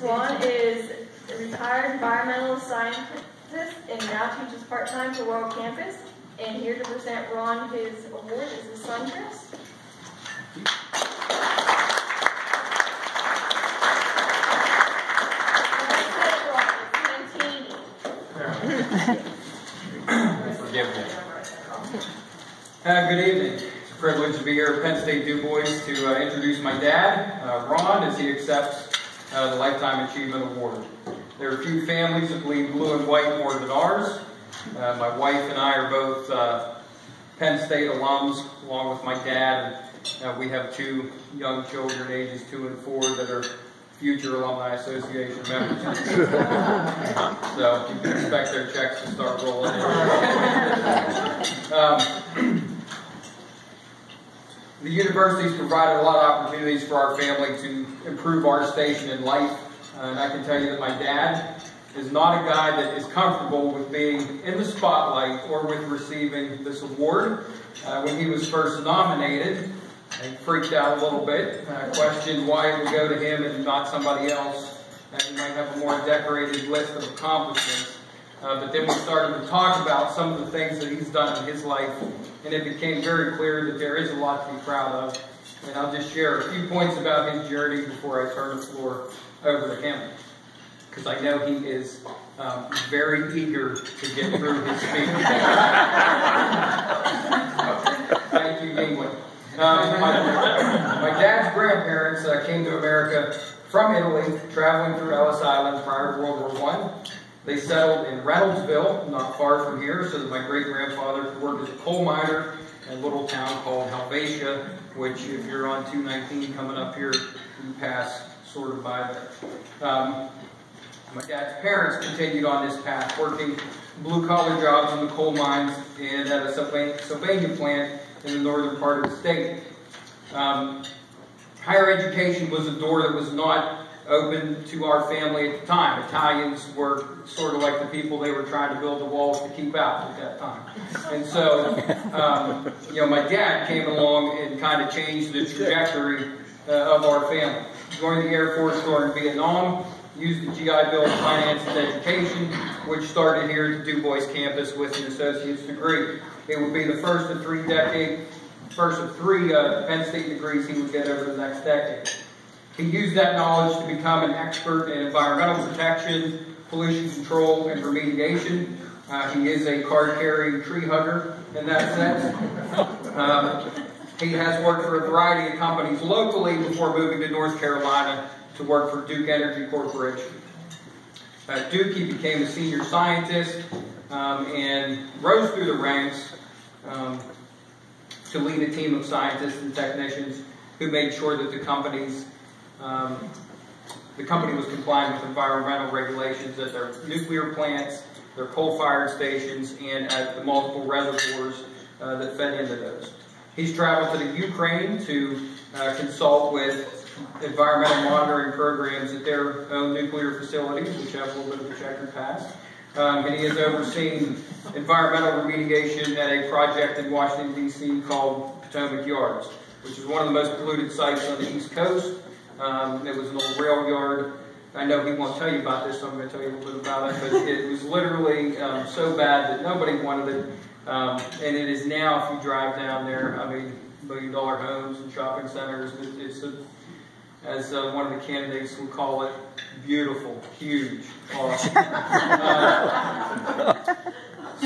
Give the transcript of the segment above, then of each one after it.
Ron is a retired environmental scientist and now teaches part-time for World Campus. And here to present Ron his award is his son, Chris. Good evening. It's a privilege to be here at Penn State DuBois to introduce my dad, Ron, as he accepts the Lifetime Achievement Award. There are few families that bleed blue and white more than ours. My wife and I are both Penn State alums, along with my dad. And, we have two young children, ages 2 and 4, that are future Alumni Association members. So you can expect their checks to start rolling in. The university's provided a lot of opportunities for our family to improve our station in life. And I can tell you that my dad is not a guy that is comfortable with being in the spotlight or with receiving this award. When he was first nominated, he freaked out a little bit, questioned why it would go to him and not somebody else, and he might have a more decorated list of accomplishments. But then we started to talk about some of the things that he's done in his life, and it became very clear that there is a lot to be proud of. And I'll just share a few points about his journey before I turn the floor over to him, because I know he is very eager to get through his speech. Thank you, England. My dad's grandparents came to America from Italy, traveling through Ellis Island prior to World War I. They settled in Reynoldsville, not far from here, so that my great-grandfather could work as a coal miner in a little town called Helvetia, which, if you're on 219 coming up here, you pass sort of by there. My dad's parents continued on this path, working blue-collar jobs in the coal mines and at a Sylvania plant in the northern part of the state. Higher education was a door that was not open to our family at the time. Italians were sort of like the people they were trying to build the walls to keep out at that time. And so, my dad came along and kind of changed the trajectory of our family. Joined the Air Force during Vietnam, used the GI Bill to finance his education, which started here at the DuBois campus with an associate's degree. It would be the first of three Penn State degrees he would get over the next decade. He used that knowledge to become an expert in environmental protection, pollution control, and remediation. He is a card-carrying tree hugger in that sense. He has worked for a variety of companies locally before moving to North Carolina to work for Duke Energy Corporation. At Duke, he became a senior scientist and rose through the ranks to lead a team of scientists and technicians who made sure that the company was complying with environmental regulations at their nuclear plants, their coal-fired stations, and at the multiple reservoirs that fed into those. He's traveled to the Ukraine to consult with environmental monitoring programs at their own nuclear facilities, which have a little bit of a checkered past. And he has overseen environmental remediation at a project in Washington, D.C. called Potomac Yards, which is one of the most polluted sites on the East Coast. It was an old rail yard. I know he won't tell you about this, so I'm going to tell you a little bit about it, but it was literally so bad that nobody wanted it. And it is now, if you drive down there, million-dollar homes and shopping centers. It's as one of the candidates would call it, beautiful, huge, awesome.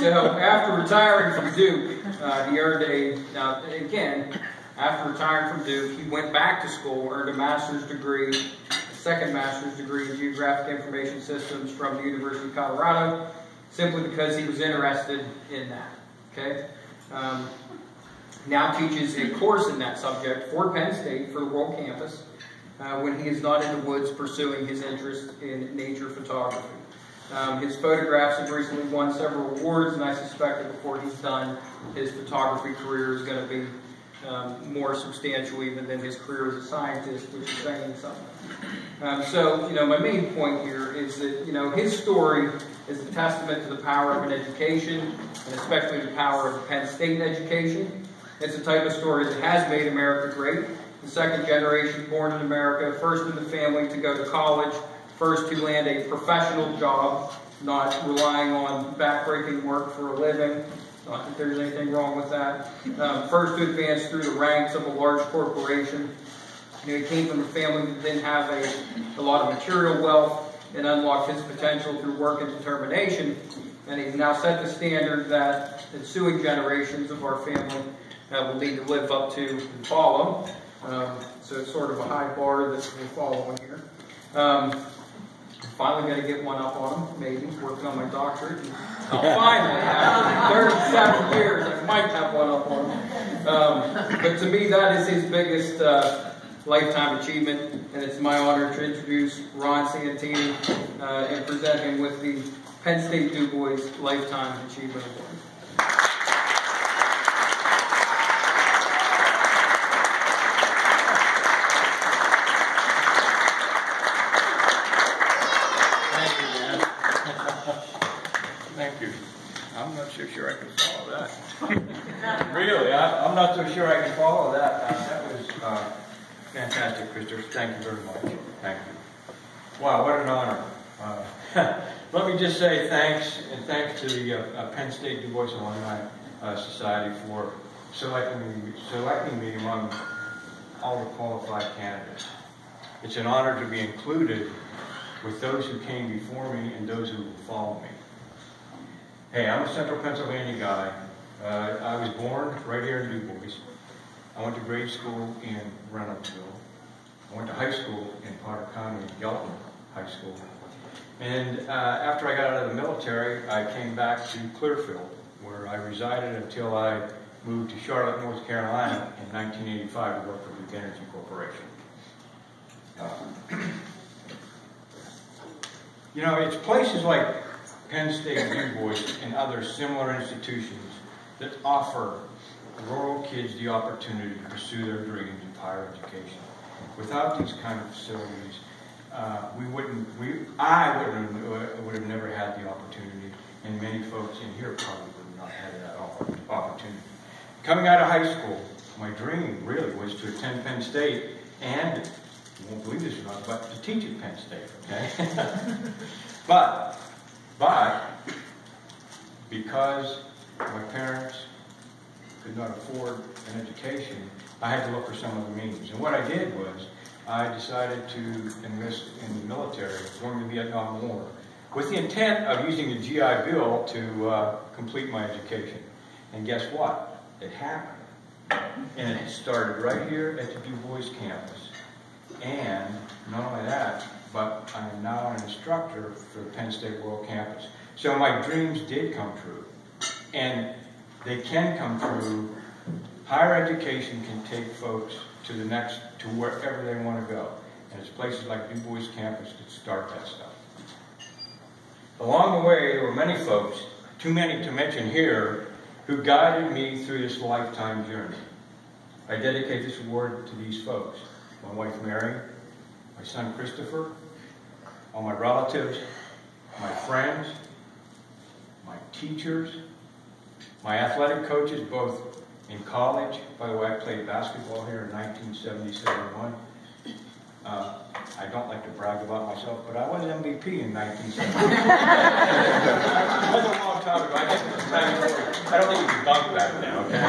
So after retiring from Duke, he earned after retiring from Duke, he went back to school, earned a master's degree, a second master's degree in Geographic Information Systems from the University of Colorado, simply because he was interested in that. Okay? Now teaches a course in that subject for Penn State for the World Campus when he is not in the woods pursuing his interest in nature photography. His photographs have recently won several awards, and I suspect that before he's done, his photography career is going to be more substantial even than his career as a scientist, which is saying something. So, my main point here is that, his story is a testament to the power of an education, and especially the power of Penn State education. It's the type of story that has made America great. The second generation born in America, first in the family to go to college, First to land a professional job, not relying on backbreaking work for a living. Not that there's anything wrong with that. First to advance through the ranks of a large corporation. He came from a family that didn't have a lot of material wealth and unlocked his potential through work and determination. And he's now set the standard that ensuing generations of our family will need to live up to and follow. So it's sort of a high bar that we're following here. Finally going to get one up on him, maybe, working on my doctorate. Finally, after 37 years, I might have one up on him. But to me, that is his biggest lifetime achievement, and it's my honor to introduce Ron Santini and present him with the Penn State DuBois Lifetime Achievement Award. Thank you. I'm not so sure I can follow that. Really, I'm not so sure I can follow that. That was fantastic, Christopher. Thank you very much. Thank you. Wow, what an honor. Let me just say thanks, and thanks to the Penn State DuBois Alumni Society for selecting me among all the qualified candidates. It's an honor to be included with those who came before me and those who will follow me. Hey, I'm a Central Pennsylvania guy. I was born right here in DuBois. I went to grade school in Reynoldsville. I went to high school in Potter County, Gelton High School. And after I got out of the military, I came back to Clearfield, where I resided until I moved to Charlotte, North Carolina in 1985 to work for Duke Energy Corporation. You know, it's places like Penn State DuBois and other similar institutions that offer rural kids the opportunity to pursue their dreams of higher education. Without these kind of facilities, I would have never had the opportunity, and many folks in here probably would not have had that opportunity. Coming out of high school, my dream really was to attend Penn State and, you won't believe this or not, but to teach at Penn State, okay? But because my parents could not afford an education, I had to look for some other means. And what I did was, I decided to enlist in the military during the Vietnam War with the intent of using the GI Bill to complete my education. And guess what? It happened. And it started right here at the DuBois campus. And not only that, but I am now an instructor for the Penn State World Campus. So my dreams did come true. And they can come true. Higher education can take folks to wherever they want to go. And it's places like DuBois campus that start that stuff. Along the way, there were many folks, too many to mention here, who guided me through this lifetime journey. I dedicate this award to these folks: my wife Mary, my son Christopher, all my relatives, my friends, my teachers, my athletic coaches, both in college. By the way, I played basketball here in 1970-71. I don't like to brag about myself, but I was MVP in 1970. That was a long time ago. I don't think you could bunk back then, okay?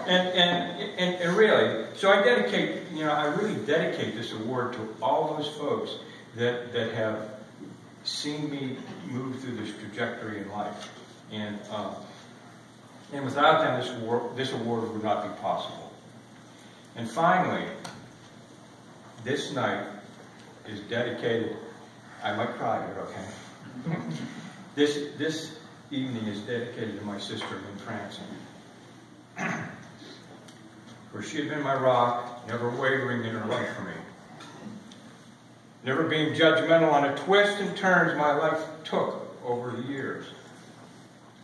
and really, so I dedicate, I really dedicate this award to all those folks that have seen me move through this trajectory in life. And without them, this award would not be possible. And finally, this night is dedicated, I might cry here, okay? This evening is dedicated to my sister, Lynn Franson. For she had been my rock, never wavering in her love for me. Never being judgmental on the twists and turns my life took over the years.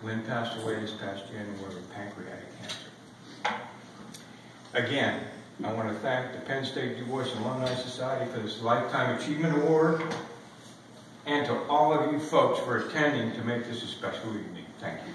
Lynn passed away this past January with pancreatic cancer. Again, I want to thank the Penn State DuBois Alumni Society for this Lifetime Achievement Award, and to all of you folks for attending to make this a special evening. Thank you.